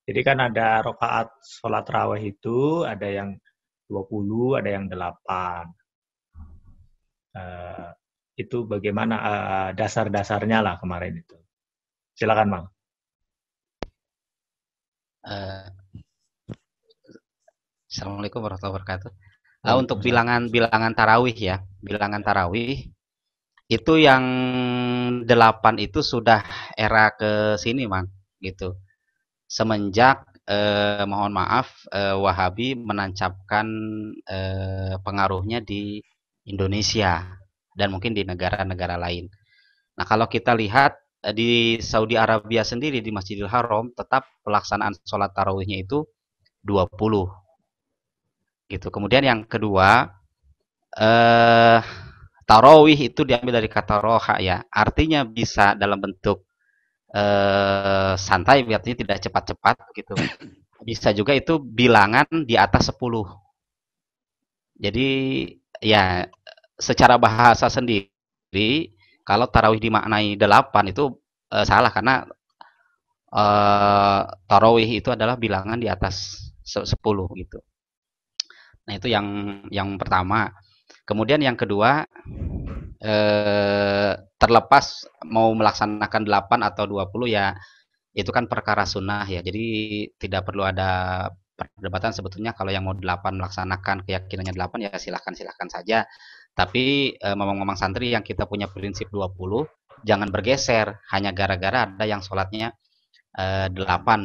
Jadi kan ada rokaat sholat raweh itu, ada yang 20, ada yang 8. Eh, itu bagaimana dasar-dasarnya lah kemarin itu. Silakan, Bang. Eh, Assalamualaikum warahmatullahi wabarakatuh. Untuk Waalaikumsalam. bilangan tarawih ya, bilangan tarawih itu yang 8 itu sudah era ke sini, Mang, gitu. Semenjak mohon maaf Wahabi menancapkan pengaruhnya di Indonesia dan mungkin di negara-negara lain. Nah, kalau kita lihat di Saudi Arabia sendiri di Masjidil Haram tetap pelaksanaan sholat tarawihnya itu 20 gitu. Kemudian yang kedua, eh tarawih itu diambil dari kata roha ya. Artinya bisa dalam bentuk santai, artinya tidak cepat-cepat gitu. Bisa juga itu bilangan di atas 10. Jadi ya secara bahasa sendiri kalau tarawih dimaknai 8 itu salah karena tarawih itu adalah bilangan di atas 10 gitu. Nah, itu yang pertama. Kemudian yang kedua, terlepas mau melaksanakan 8 atau 20 ya itu kan perkara sunnah ya. Jadi tidak perlu ada perdebatan sebetulnya kalau yang mau 8 melaksanakan keyakinannya 8 ya silahkan saja. Tapi ngomong-ngomong santri yang kita punya prinsip 20 jangan bergeser hanya gara-gara ada yang sholatnya 8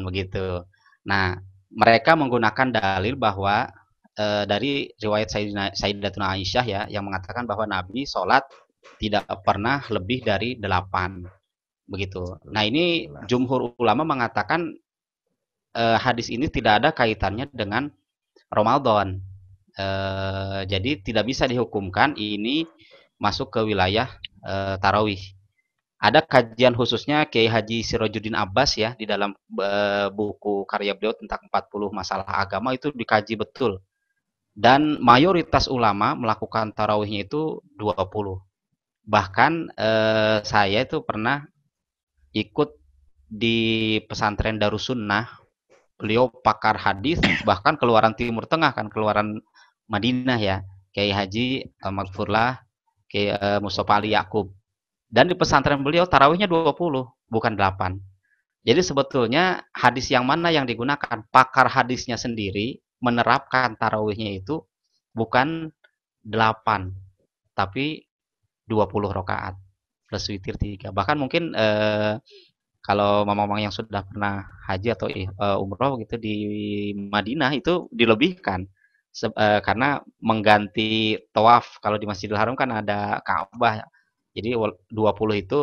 begitu. Nah, mereka menggunakan dalil bahwa dari riwayat Sayyidatuna Aisyah ya yang mengatakan bahwa Nabi sholat tidak pernah lebih dari 8 begitu. Nah, ini jumhur ulama mengatakan hadis ini tidak ada kaitannya dengan Ramadan. Jadi tidak bisa dihukumkan ini masuk ke wilayah tarawih. Ada kajian khususnya Kiai Haji Sirajuddin Abbas ya di dalam buku karya beliau tentang 40 masalah agama itu dikaji betul. Dan mayoritas ulama melakukan tarawihnya itu 20. Bahkan saya itu pernah ikut di pesantren Darussunnah. Beliau pakar hadis, bahkan keluaran Timur Tengah kan, keluaran Madinah ya. Kiai Haji Magfurlah, Kiai Mustafa Ali Yakub. Dan di pesantren beliau tarawihnya 20, bukan 8. Jadi sebetulnya hadis yang mana yang digunakan? Pakar hadisnya sendiri menerapkan tarawihnya itu bukan 8, tapi 20 rakaat plus witir 3. Bahkan mungkin kalau mamang yang sudah pernah haji atau umroh gitu di Madinah itu dilebihkan. Karena mengganti tawaf kalau di Masjidil Haram kan ada Ka'bah. Jadi 20 itu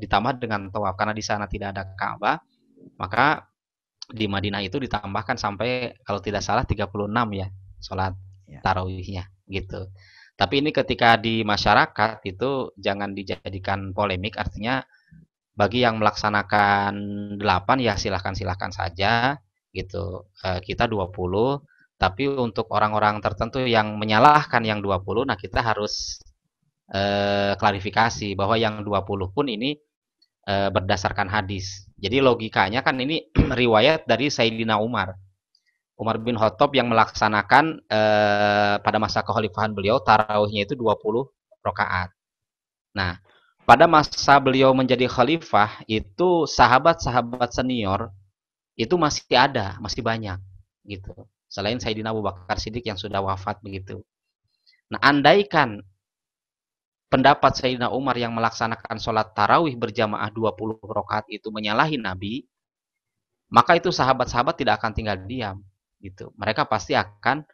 ditambah dengan tawaf karena di sana tidak ada Ka'bah, maka di Madinah itu ditambahkan sampai kalau tidak salah 36 ya sholat Ya. tarawihnya gitu. Tapi ini ketika di masyarakat itu jangan dijadikan polemik, artinya bagi yang melaksanakan 8 ya silahkan saja gitu. Kita 20, tapi untuk orang-orang tertentu yang menyalahkan yang 20, nah kita harus klarifikasi bahwa yang 20 pun ini berdasarkan hadis. Jadi logikanya kan ini riwayat dari Sayyidina Umar. Umar bin Khattab yang melaksanakan pada masa kekhalifahan beliau tarawihnya itu 20 rakaat. Nah, pada masa beliau menjadi khalifah itu sahabat-sahabat senior itu masih ada, masih banyak gitu. Selain Sayyidina Abu Bakar Siddiq yang sudah wafat begitu. Nah, andaikan pendapat Sayyidina Umar yang melaksanakan sholat tarawih berjamaah 20 rakaat itu menyalahi Nabi, maka itu sahabat-sahabat tidak akan tinggal diam gitu. Mereka pasti akan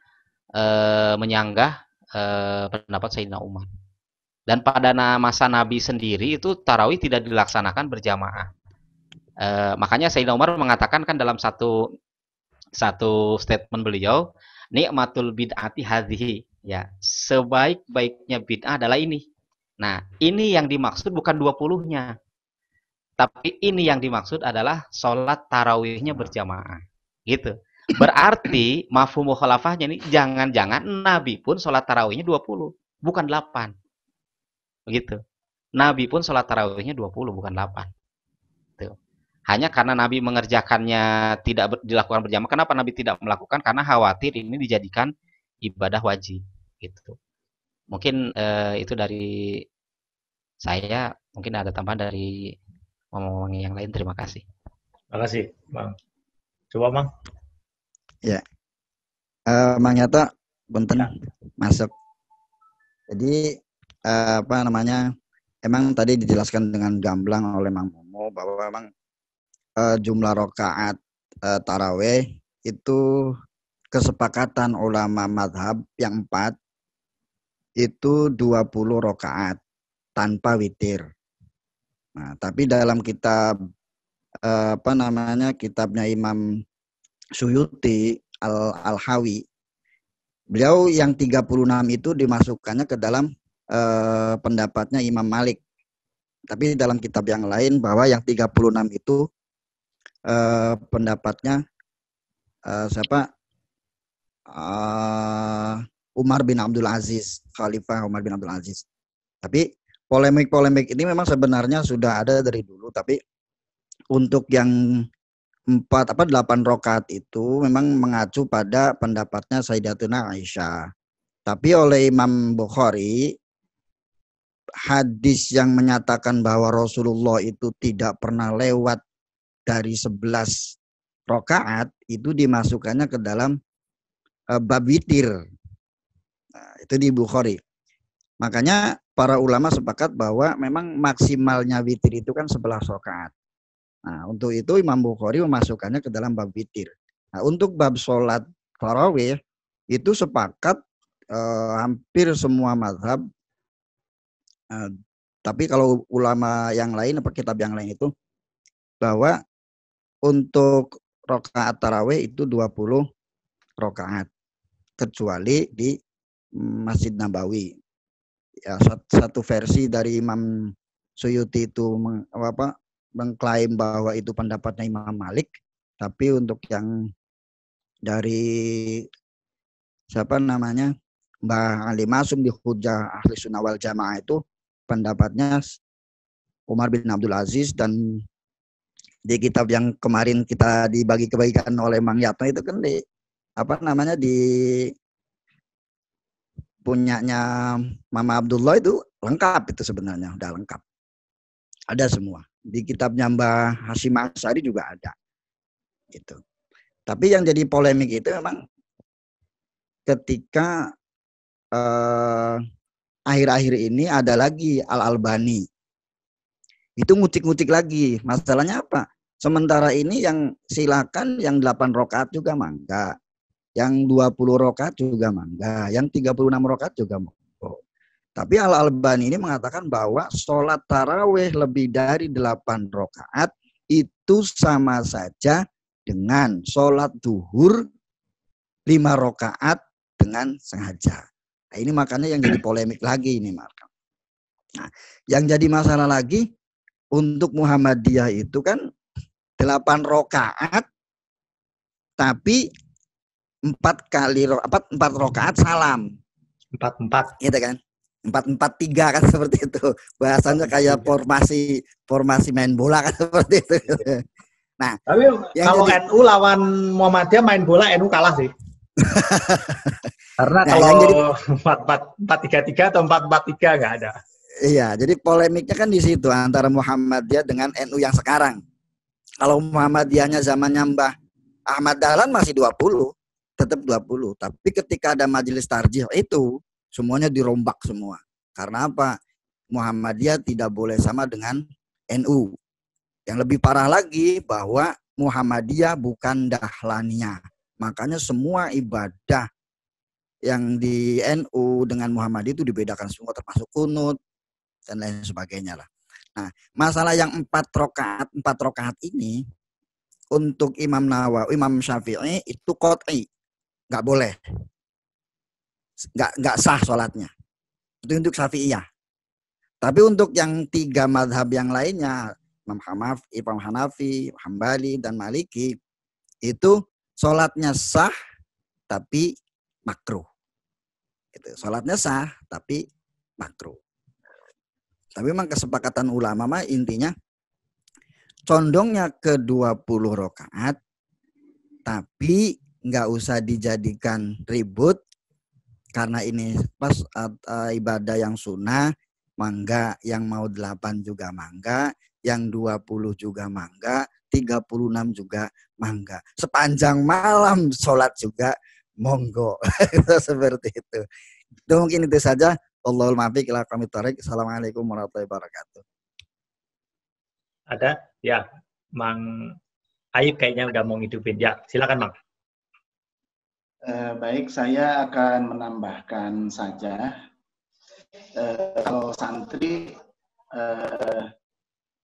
menyanggah pendapat Sayyidina Umar. Dan pada masa Nabi sendiri itu tarawih tidak dilaksanakan berjamaah. Makanya Sayyidina Umar mengatakan kan dalam satu statement beliau, nikmatul bid'ati hadhihi, ya, sebaik-baiknya bid'ah adalah ini. Nah, ini yang dimaksud bukan 20-nya. Tapi ini yang dimaksud adalah sholat tarawihnya berjamaah. Gitu. Berarti mafhum mukhalafahnya ini jangan-jangan Nabi pun sholat tarawihnya 20, bukan 8. Begitu. Nabi pun sholat tarawihnya 20, bukan 8. Tuh. Hanya karena Nabi mengerjakannya tidak dilakukan berjamaah. Kenapa Nabi tidak melakukan? Karena khawatir ini dijadikan ibadah wajib gitu. Mungkin itu dari saya. Mungkin ada tambahan dari ngomong yang lain. Terima kasih. Terima kasih, Bang. Coba, Bang. Ya, Mang Yato, punten Ya. masuk. Jadi apa namanya? Emang tadi dijelaskan dengan gamblang oleh Mang Momo bahwa memang jumlah rakaat taraweh itu kesepakatan ulama madhab yang 4 itu 20 rakaat tanpa witir. Nah, tapi dalam kitab apa namanya kitabnya Imam Suyuti Al-Hawi, beliau yang 36 itu dimasukkannya ke dalam pendapatnya Imam Malik. Tapi dalam kitab yang lain bahwa yang 36 itu pendapatnya siapa? Umar bin Abdul Aziz, Khalifah Umar bin Abdul Aziz. Tapi polemik-polemik ini memang sebenarnya sudah ada dari dulu, tapi untuk yang 8 rakaat itu memang mengacu pada pendapatnya Sayyidatuna Aisyah. Tapi oleh Imam Bukhari, hadis yang menyatakan bahwa Rasulullah itu tidak pernah lewat dari 11 rakaat itu dimasukkannya ke dalam bab witir. Nah, itu di Bukhari. Makanya para ulama sepakat bahwa memang maksimalnya witir itu kan 11 rakaat. Nah, untuk itu Imam Bukhari memasukkannya ke dalam bab witir. Nah, untuk bab sholat tarawih itu sepakat hampir semua mazhab. Tapi kalau ulama yang lain atau kitab yang lain itu bahwa untuk rakaat tarawih itu 20 rakaat kecuali di Masjid Nabawi. Ya, satu versi dari Imam Suyuti itu mengklaim bahwa itu pendapatnya Imam Malik, tapi untuk yang dari siapa namanya Mbah Ali Masum di Hujjah Ahli Sunnah wal Jamaah itu pendapatnya Umar bin Abdul Aziz. Dan di kitab yang kemarin kita dibagi kebaikan oleh Mang Yatno itu kan di punyanya Mama Abdullah itu lengkap, itu sebenarnya udah lengkap, ada semua di kitabnya Mbah Hasyim Asy'ari juga ada gitu. Tapi yang jadi polemik itu memang ketika akhir-akhir ini ada lagi Al-Albani itu ngutik-ngutik lagi. Masalahnya apa? Sementara ini yang silakan yang 8 rakaat juga mangga, yang 20 rakaat juga mangga, yang 36 rakaat juga monggo. Tapi Al-Albani ini mengatakan bahwa sholat tarawih lebih dari 8 rakaat itu sama saja dengan sholat duhur 5 rakaat dengan sengaja. Nah, ini makanya yang jadi polemik lagi ini, Mark. Nah, yang jadi masalah lagi untuk Muhammadiyah itu kan 8 rakaat tapi 4 rakaat salam. 4-4. Gitu kan. 4-4-3 kan seperti itu. Bahasanya kayak formasi main bola kan seperti itu. Nah, tapi kalau jadi, NU lawan Muhammadiyah main bola NU kalah sih. Karena kalau 4-4-3 atau 4-4-3 nggak ada. Iya, jadi polemiknya kan di situ antara Muhammadiyah dengan NU yang sekarang. Kalau Muhammadiyahnya zamannya Mbah Ahmad Dahlan masih 20, tetap 20. Tapi ketika ada majelis tarjih itu semuanya dirombak semua. Karena apa? Muhammadiyah tidak boleh sama dengan NU. Yang lebih parah lagi bahwa Muhammadiyah bukan Dahlaniyah. Makanya semua ibadah yang di NU dengan Muhammadiyah itu dibedakan semua, termasuk kunut dan lain sebagainya lah. Nah, masalah yang 4 rakaat ini untuk Imam Nawawi, Imam Syafi'i itu qot'i, nggak boleh, nggak sah sholatnya. Itu untuk Syafi'iyah. Tapi untuk yang 3 madhab yang lainnya, Imam Hanafi, Hambali dan Maliki, itu sholatnya sah tapi makruh. Itu sholatnya sah tapi makruh. Tapi memang kesepakatan ulama mah intinya condongnya ke 20 rakaat, tapi nggak usah dijadikan ribut karena ini pas ibadah yang sunnah, mangga, yang mau 8 juga mangga, yang 20 juga mangga, 36 juga mangga. Sepanjang malam sholat juga monggo. Seperti itu. Itu mungkin itu saja. Allahul muwaffiq ila aqwamit thoriq. Assalamualaikum warahmatullahi wabarakatuh. Ada? Ya, Mang Ayub kayaknya udah mau ngidupin. Ya, silakan Mang. Baik, saya akan menambahkan saja. Kalau santri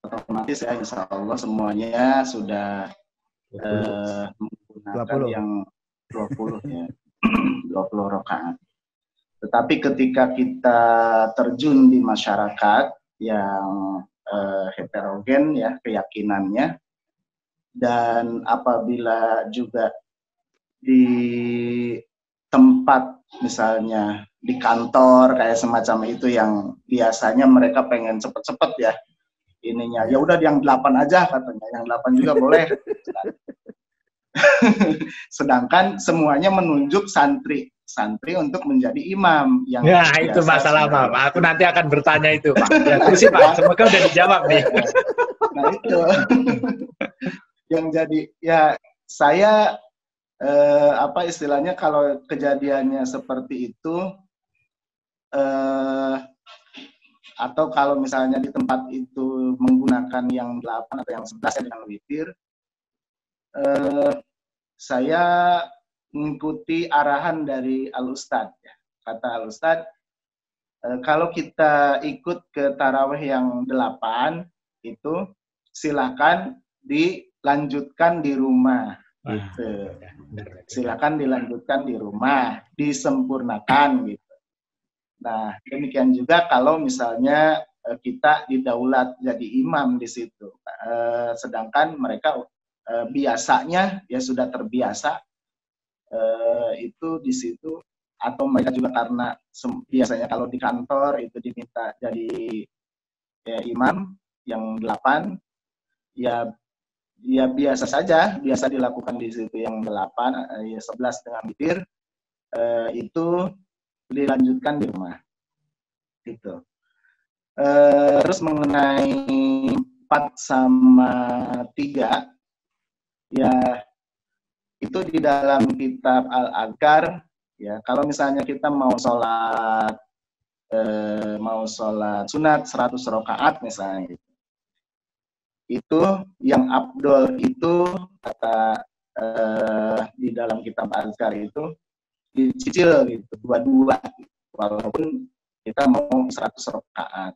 otomatis ya insya Allah semuanya sudah menggunakan 20. yang 20 ya, 20 rakaat. Tetapi ketika kita terjun di masyarakat yang heterogen ya keyakinannya, dan apabila juga di tempat misalnya di kantor kayak semacam itu yang biasanya mereka pengen cepet-cepet ya ininya, ya udah yang 8 aja katanya, yang 8 juga boleh. Sedangkan semuanya menunjuk santri untuk menjadi imam yang ya itu masalah Pak. Aku nanti akan bertanya itu Pak. Ya, terus sih Pak, semoga udah dijawab nih. Nah itu yang jadi ya saya apa istilahnya kalau kejadiannya seperti itu atau kalau misalnya di tempat itu menggunakan yang 8 atau yang 11 ya dengan witir, saya mengikuti arahan dari Al-Ustadz ya. Kata Al-Ustadz, kalau kita ikut ke tarawih yang 8 itu silakan dilanjutkan di rumah. Gitu. Silakan dilanjutkan di rumah, disempurnakan gitu. Nah, demikian juga kalau misalnya kita didaulat jadi imam di situ. Sedangkan mereka biasanya ya sudah terbiasa itu di situ, atau mereka juga karena biasanya kalau di kantor itu diminta jadi ya, imam yang 8 ya biasa saja, biasa dilakukan di situ yang 8, ya 11 dengan witir, itu dilanjutkan di rumah. Gitu. Terus mengenai 4 sama 3, ya itu di dalam kitab Al-Adhkar, ya kalau misalnya kita mau sholat sunat 100 rakaat misalnya gitu. Itu yang afdol itu kata di dalam kitab Al-Azkar itu dicicil gitu dua-dua gitu. Walaupun kita mau 100 rakaat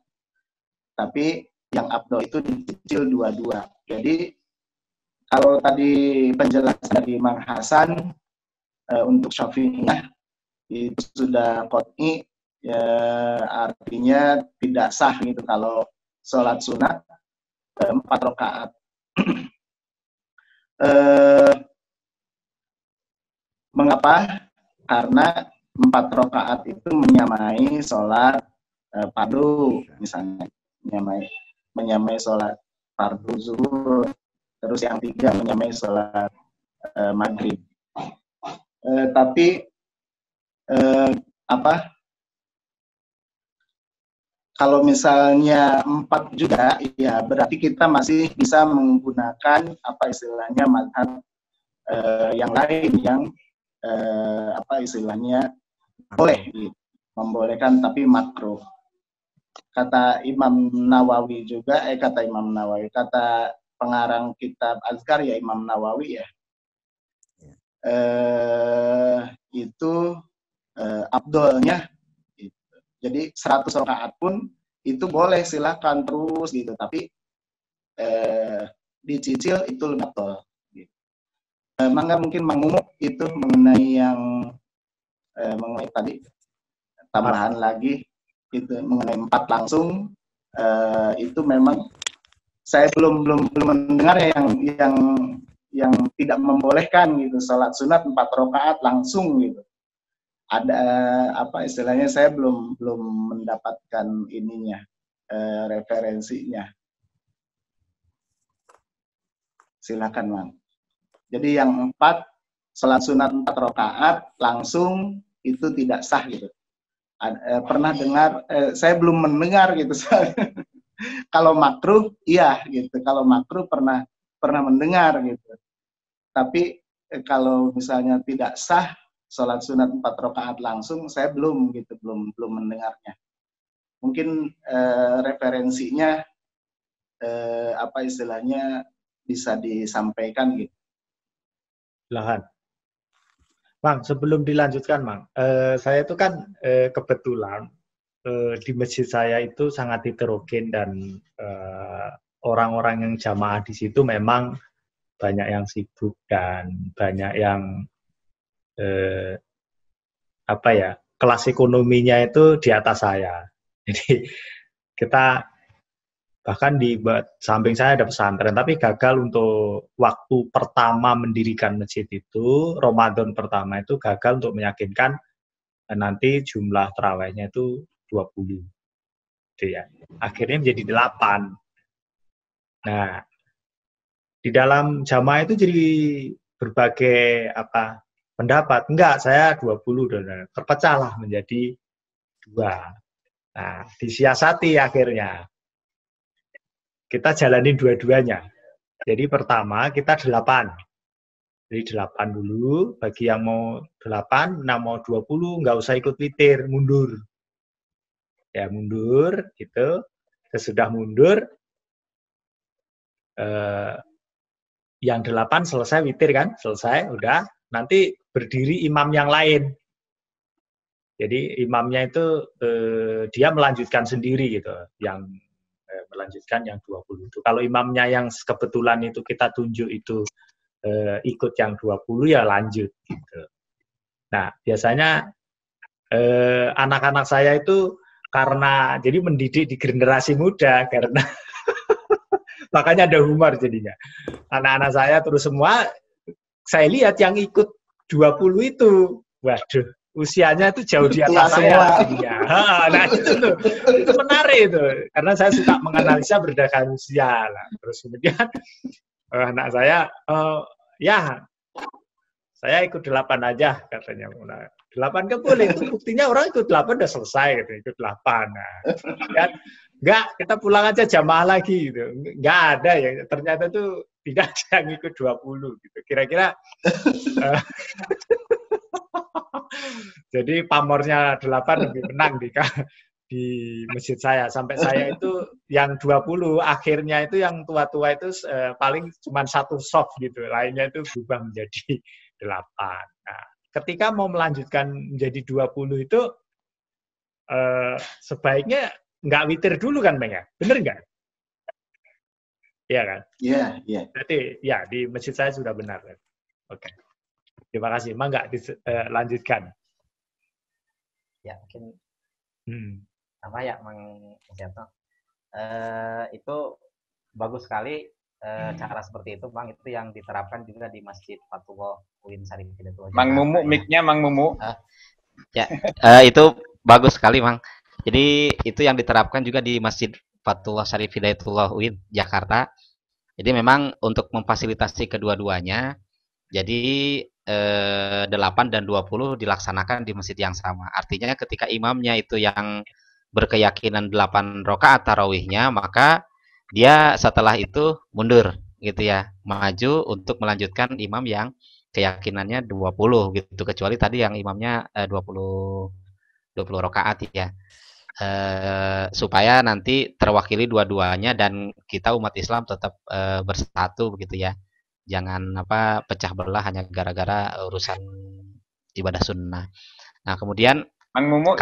tapi yang afdol itu dicicil dua-dua. Jadi kalau tadi penjelasan dari Mang Hasan untuk Syafi'iyah itu sudah qot'i ya, artinya tidak sah gitu kalau sholat sunat 4 rakaat. Mengapa? Karena 4 rakaat itu menyamai sholat fardu, misalnya menyamai sholat fardu zuhur, terus yang 3 menyamai sholat maghrib. Tapi kalau misalnya 4 juga, ya berarti kita masih bisa menggunakan apa istilahnya mazhab yang lain yang istilahnya boleh, gitu. Membolehkan tapi makruh. Kata Imam Nawawi juga, kata pengarang kitab Azkar ya Imam Nawawi ya, itu afdolnya. Jadi 100 rakaat pun itu boleh, silahkan terus gitu, tapi dicicil itu lebih afdol. Gitu. Mangga mungkin Mang Mumu itu mengenai yang mengenai tadi tambahan lagi itu mengenai 4 langsung, itu memang saya belum mendengar ya yang tidak membolehkan gitu salat sunat 4 rakaat langsung gitu. Ada apa istilahnya, saya belum mendapatkan ininya referensinya. Silakan, Bang. Jadi yang 4, sholat sunat 4 rakaat langsung itu tidak sah gitu. Pernah dengar, saya belum mendengar gitu. Kalau makruh, iya gitu. Kalau makruh pernah mendengar gitu. Tapi kalau misalnya tidak sah sholat sunat 4 rakaat langsung, saya belum gitu, belum mendengarnya. Mungkin referensinya apa istilahnya bisa disampaikan gitu. Silakan. Bang, sebelum dilanjutkan, Bang, saya itu kan kebetulan di masjid saya itu sangat heterogen dan orang-orang yang jamaah di situ memang banyak yang sibuk dan banyak yang apa ya, kelas ekonominya itu di atas saya. Jadi kita bahkan di samping saya ada pesantren, tapi gagal untuk waktu pertama mendirikan masjid itu, Ramadan pertama itu gagal untuk meyakinkan nanti jumlah tarawihnya itu 20. Gitu ya. Akhirnya menjadi 8. Nah, di dalam jamaah itu jadi berbagai pendapat. Enggak, saya 20 dan terpecahlah menjadi 2. Nah, disiasati akhirnya. Kita jalanin dua-duanya. Jadi pertama kita 8. Jadi 8 dulu, bagi yang mau 8, nah mau 20, nggak usah ikut witir, mundur. Ya mundur, gitu. Sesudah mundur, yang 8 selesai witir kan, selesai, udah. Nanti berdiri imam yang lain. Jadi imamnya itu dia melanjutkan sendiri gitu, yang melanjutkan yang 20 itu. Kalau imamnya yang kebetulan itu kita tunjuk itu ikut yang 20 ya lanjut gitu. Nah, biasanya anak-anak saya itu karena jadi mendidik di generasi muda karena makanya ada humor jadinya. Anak-anak saya terus semua saya lihat yang ikut 20 itu. Waduh, usianya itu jauh di atas saya. Nah itu menarik itu, karena saya suka menganalisa berdasarkan usia. Nah, terus kemudian anak saya, ya saya ikut 8 aja katanya. Nah, 8 kan boleh, buktinya orang ikut 8 udah selesai gitu, ikut 8. Nah, kan enggak, kita pulang aja jamaah lagi gitu. Enggak ada ya, ternyata tuh tidak ada yang ikut 20 gitu. Kira-kira jadi pamornya 8 lebih menang di masjid saya. Sampai saya itu yang 20, akhirnya itu yang tua-tua itu paling cuma 1 soft gitu. Lainnya itu berubah menjadi 8. Nah, ketika mau melanjutkan menjadi 20 itu sebaiknya nggak witir dulu kan, Bang ya? Bener nggak? Iya kan? Iya, iya. Berarti ya di masjid saya sudah benar. Oke. Terima kasih. Emang nggak dilanjutkan? Ya, mungkin apa ya, Mang Seto. Itu bagus sekali cara seperti itu, Bang. Itu yang diterapkan juga di Masjid Fatullah UIN Syarif Hidayatullah. Mang Mumu, mic-nya Mang Mumu. Ya, itu bagus sekali, Mang. Jadi itu yang diterapkan juga di Masjid Fatullah Syarif Hidayatullah UIN Jakarta. Jadi memang untuk memfasilitasi kedua-duanya, jadi 8 dan 20 dilaksanakan di masjid yang sama. Artinya ketika imamnya itu yang berkeyakinan 8 rakaat tarawihnya, maka dia setelah itu mundur gitu ya, maju untuk melanjutkan imam yang keyakinannya 20 gitu, kecuali tadi yang imamnya 20 rakaat ya. Supaya nanti terwakili dua-duanya dan kita umat Islam tetap bersatu begitu ya. Jangan pecah belah hanya gara-gara urusan ibadah sunnah. Nah, kemudian Mang Mumu,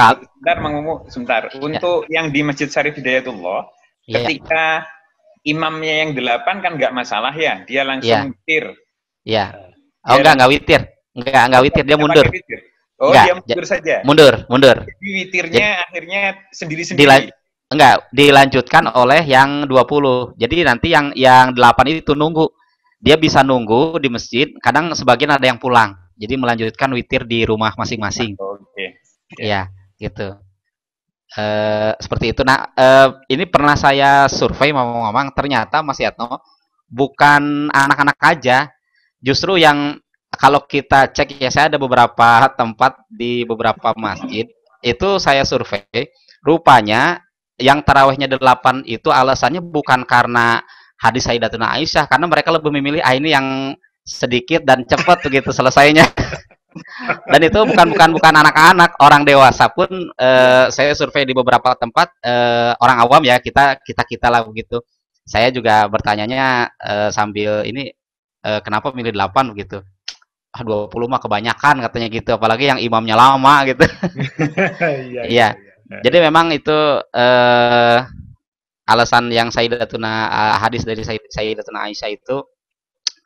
sebentar. Untuk yang di Masjid Syarif Hidayatullah, ketika imamnya yang 8 kan nggak masalah ya, dia langsung witir. Iya. Oh, enggak witir. Enggak witir, dia mundur. Oh, enggak, dia mundur saja. Mundur. Jadi witirnya akhirnya sendiri-sendiri. Enggak, dilanjutkan oleh yang 20. Jadi nanti yang 8 itu nunggu. Dia bisa nunggu di masjid, kadang sebagian ada yang pulang. Jadi melanjutkan witir di rumah masing-masing. Oke. Iya, gitu. Seperti itu. Nah, ini pernah saya survei ngomong-ngomong, ternyata Mas Yatno, bukan anak-anak aja, justru yang kalau kita cek ya, saya ada beberapa tempat di beberapa masjid, itu saya survei, rupanya yang tarawihnya 8 itu alasannya bukan karena hadis Sayyidatuna Aisyah, karena mereka lebih memilih ini yang sedikit dan cepat begitu selesainya. Dan itu bukan anak-anak, orang dewasa pun saya survei di beberapa tempat, orang awam ya, kita lah begitu. Saya juga bertanyanya sambil ini, kenapa milih 8 begitu. 20 mah kebanyakan katanya gitu, apalagi yang imamnya lama gitu. Iya. Jadi memang itu alasan yang hadis dari Sayyidatuna Aisyah itu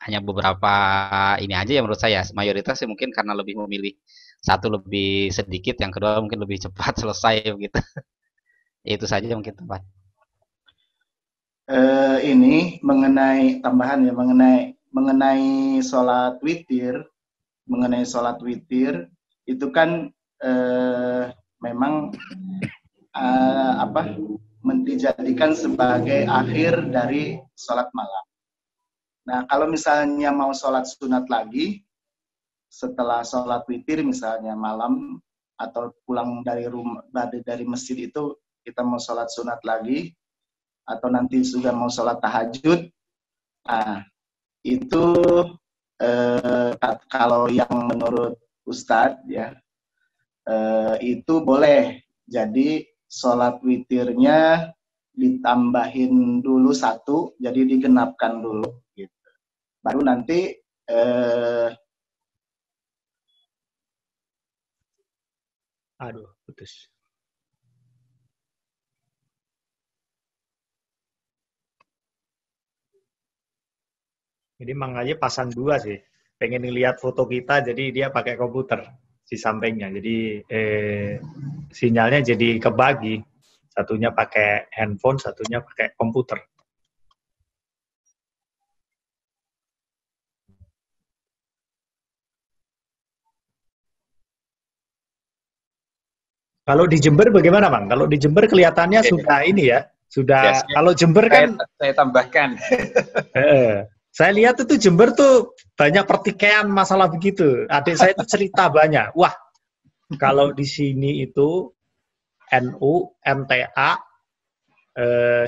hanya beberapa ini aja ya menurut saya. Mayoritas sih mungkin karena lebih memilih satu lebih sedikit, yang kedua mungkin lebih cepat selesai begitu. Itu saja mungkin tempat. Ini mengenai tambahan ya, mengenai sholat witir, itu kan memang dijadikan sebagai akhir dari sholat malam. Nah, kalau misalnya mau sholat sunat lagi, setelah sholat witir misalnya malam, atau pulang dari masjid itu, kita mau sholat sunat lagi, atau nanti sudah mau sholat tahajud, nah, itu kalau yang menurut Ustadz ya, itu boleh. Jadi sholat witirnya ditambahin dulu 1, jadi digenapkan dulu gitu. Baru nanti aduh, putus. Jadi Mang aja pasang 2 sih. Pengen lihat foto kita, jadi dia pakai komputer di sampingnya. Jadi sinyalnya jadi kebagi. Satunya pakai handphone, satunya pakai komputer. Kalau di Jember bagaimana, Bang? Kalau di Jember kelihatannya sudah ini ya, sudah. Kalau Jember kan saya tambahkan. Saya lihat itu Jember tuh banyak pertikaian masalah begitu. Adik saya itu cerita banyak. Wah, kalau di sini itu NU, MTA,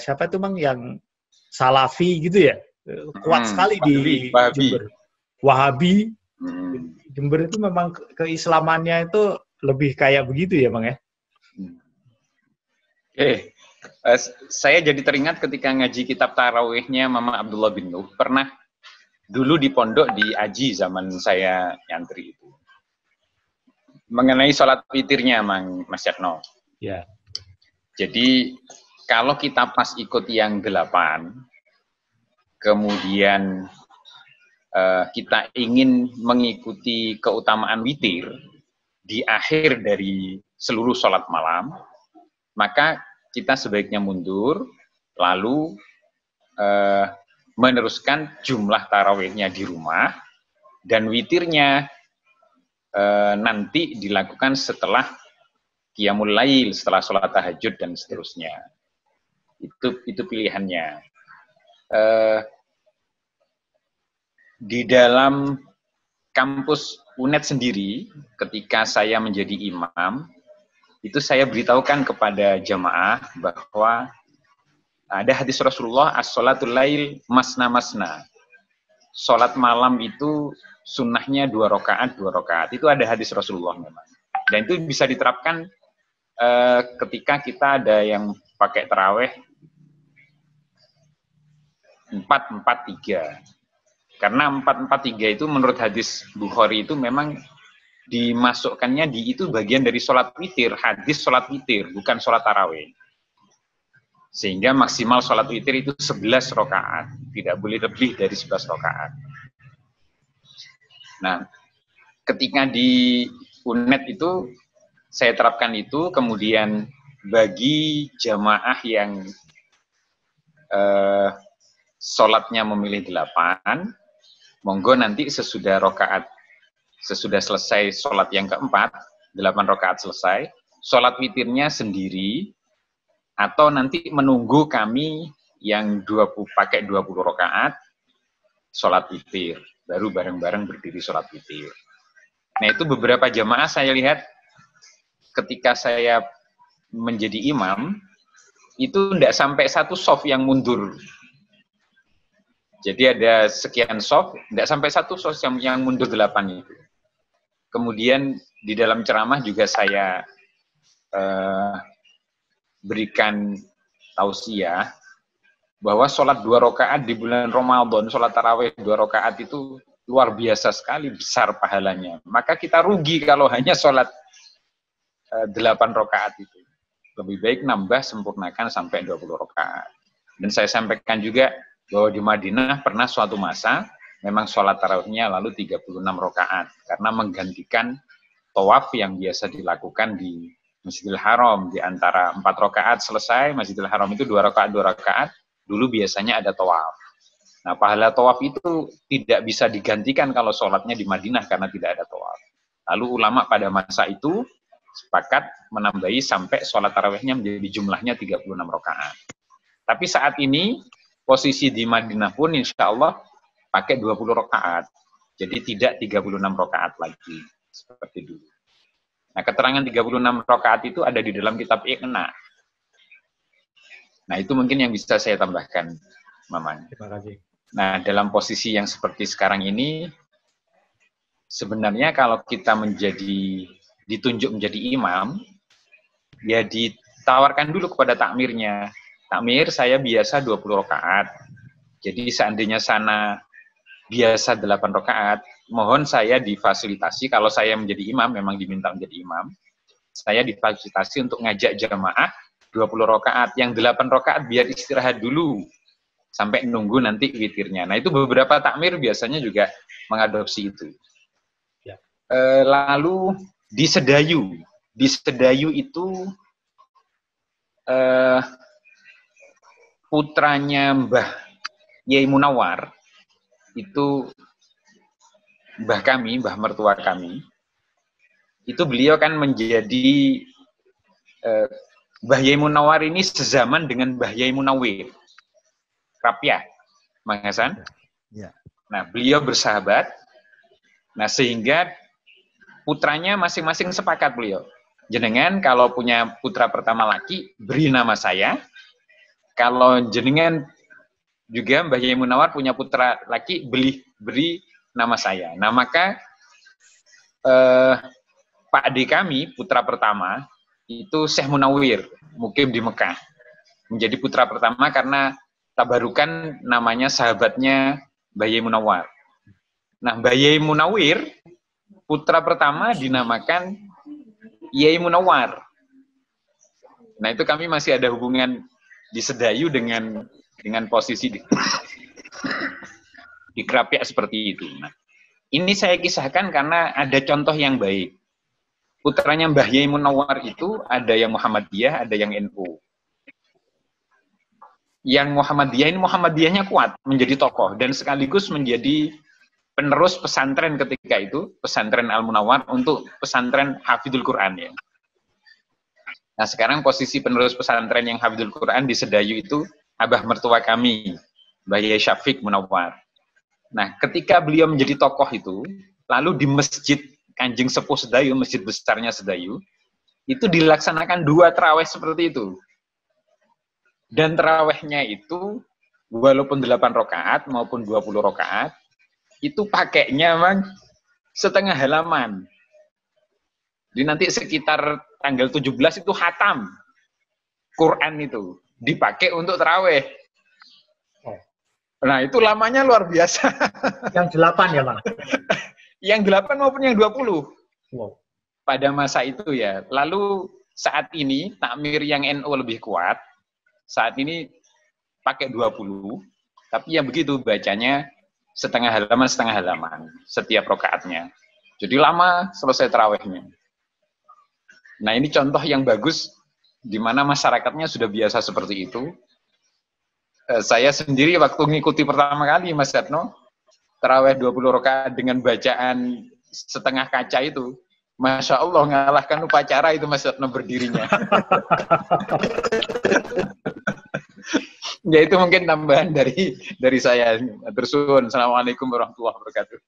siapa itu Bang yang Salafi gitu ya, kuat sekali di Jember. Wahabi. Jember itu memang keislamannya itu lebih kayak begitu ya Bang ya. Saya jadi teringat ketika ngaji kitab tarawihnya Mama Abdullah bin Nuh, pernah dulu di pondok di Aji zaman saya nyantri itu. Mengenai sholat witirnya Mas Yatno. Ya. Jadi kalau kita pas ikut yang 8, kemudian kita ingin mengikuti keutamaan witir di akhir dari seluruh sholat malam, maka kita sebaiknya mundur, lalu meneruskan jumlah tarawihnya di rumah, dan witirnya nanti dilakukan setelah qiyamul lail, setelah sholat tahajud dan seterusnya. Itu pilihannya. Di dalam kampus UNED sendiri, ketika saya menjadi imam, itu saya beritahukan kepada jamaah bahwa ada hadis Rasulullah, as-sholatul lail masna-masna. Sholat malam itu sunnahnya 2 rakaat. Itu ada hadis Rasulullah memang. Dan itu bisa diterapkan ketika kita ada yang pakai taraweh 4-4-3. Karena 4-4-3 itu menurut hadis Bukhari itu memang dimasukkannya itu bagian dari sholat witir, hadis sholat witir, bukan sholat tarawih. Sehingga maksimal sholat witir itu 11 rakaat, tidak boleh lebih dari 11 rakaat. Nah, ketika di UNED itu saya terapkan itu, kemudian bagi jamaah yang sholatnya memilih 8, monggo nanti sesudah selesai sholat yang keempat, 8 rakaat selesai, sholat witirnya sendiri, atau nanti menunggu kami yang pakai 20 rakaat, sholat witir, baru bareng-bareng berdiri sholat witir. Nah itu beberapa jamaah saya lihat ketika saya menjadi imam, itu tidak sampai satu shaf yang mundur. Jadi ada sekian shaf, tidak sampai satu shaf yang mundur 8 itu. Kemudian di dalam ceramah juga saya berikan tausiah bahwa sholat 2 rakaat di bulan Ramadan, sholat tarawih 2 rakaat itu luar biasa sekali, besar pahalanya. Maka kita rugi kalau hanya sholat 8 rakaat itu. Lebih baik nambah, sempurnakan sampai 20 rakaat. Dan saya sampaikan juga bahwa di Madinah pernah suatu masa memang sholat tarawihnya lalu 36 rakaat karena menggantikan tawaf yang biasa dilakukan di Masjidil Haram. Di antara 4 rakaat selesai, Masjidil Haram itu 2 rakaat, 2 rakaat. Dulu biasanya ada tawaf. Nah, pahala tawaf itu tidak bisa digantikan kalau sholatnya di Madinah karena tidak ada tawaf. Lalu ulama pada masa itu sepakat menambahi sampai sholat tarawihnya menjadi jumlahnya 36 rakaat. Tapi saat ini, posisi di Madinah pun insya Allah pakai 20 rakaat. Jadi tidak 36 rakaat lagi. Seperti dulu. Nah, keterangan 36 rakaat itu ada di dalam kitab Iqna. Nah, itu mungkin yang bisa saya tambahkan, Maman. Terima kasih. Nah, dalam posisi yang seperti sekarang ini, sebenarnya kalau kita ditunjuk menjadi imam, ya ditawarkan dulu kepada takmirnya. Takmir, saya biasa 20 rakaat. Jadi seandainya sana biasa 8 rakaat, mohon saya difasilitasi, kalau saya menjadi imam, memang diminta menjadi imam, saya difasilitasi untuk ngajak jamaah 20 rakaat, yang 8 rakaat biar istirahat dulu sampai nunggu nanti witirnya. Nah itu beberapa takmir biasanya juga mengadopsi itu. Ya. Lalu di Sedayu itu putranya Mbah Yai Munawar, itu mbah kami, mbah mertua kami, itu beliau kan menjadi Mbah Yai Munawar ini sezaman dengan Mbah Yai Munawir. Rapiah, Mang Hasan. Ya. Nah, beliau bersahabat. Nah, sehingga putranya masing-masing sepakat beliau. Jenengan kalau punya putra pertama laki, beri nama saya. Kalau jenengan juga Mbah Yai Munawar punya putra laki, beri nama saya. Nah, maka Pak Ade kami, putra pertama, itu Syekh Munawir, mukim di Mekah. Menjadi putra pertama karena tabarukan namanya sahabatnya Mbah Yai Munawar. Nah, Mbah Yai Munawir, putra pertama dinamakan Yai Munawar. Nah, itu kami masih ada hubungan di Sedayu dengan posisi di Krapiak seperti itu. Nah, ini saya kisahkan karena ada contoh yang baik. Putranya Mbah Yai Munawar itu ada yang Muhammadiyah, ada yang NU. Yang Muhammadiyah ini Muhammadiyahnya kuat, menjadi tokoh dan sekaligus menjadi penerus pesantren ketika itu, pesantren Al-Munawar untuk pesantren Hafidhul Quran ya. Nah, sekarang posisi penerus pesantren yang Hafidhul Quran di Sedayu itu abah mertua kami, Mbah Yai Syafiq Munawar. Nah, ketika beliau menjadi tokoh itu, lalu di Masjid Kanjeng Sepuh Sedayu, masjid besarnya Sedayu, itu dilaksanakan 2 tarawih seperti itu. Dan tarawihnya itu, walaupun 8 rakaat maupun 20 rakaat, itu pakainya memang setengah halaman. Jadi nanti sekitar tanggal 17 itu khatam Quran itu, dipakai untuk tarawih. Nah, itu lamanya luar biasa. Yang 8 ya, Bang? Yang 8 maupun yang 20. Wow. Pada masa itu ya. Lalu saat ini takmir yang NU lebih kuat. Saat ini pakai 20. Tapi yang begitu bacanya setengah halaman setiap rakaatnya. Jadi lama selesai tarawihnya. Nah, ini contoh yang bagus di mana masyarakatnya sudah biasa seperti itu. Saya sendiri waktu ngikuti pertama kali Mas Yatno, tarawih 20 rakaat dengan bacaan setengah kaca itu, Masya Allah ngalahkan upacara itu Mas Yatno berdirinya. Ya itu mungkin tambahan dari saya. Terus, assalamualaikum warahmatullahi wabarakatuh.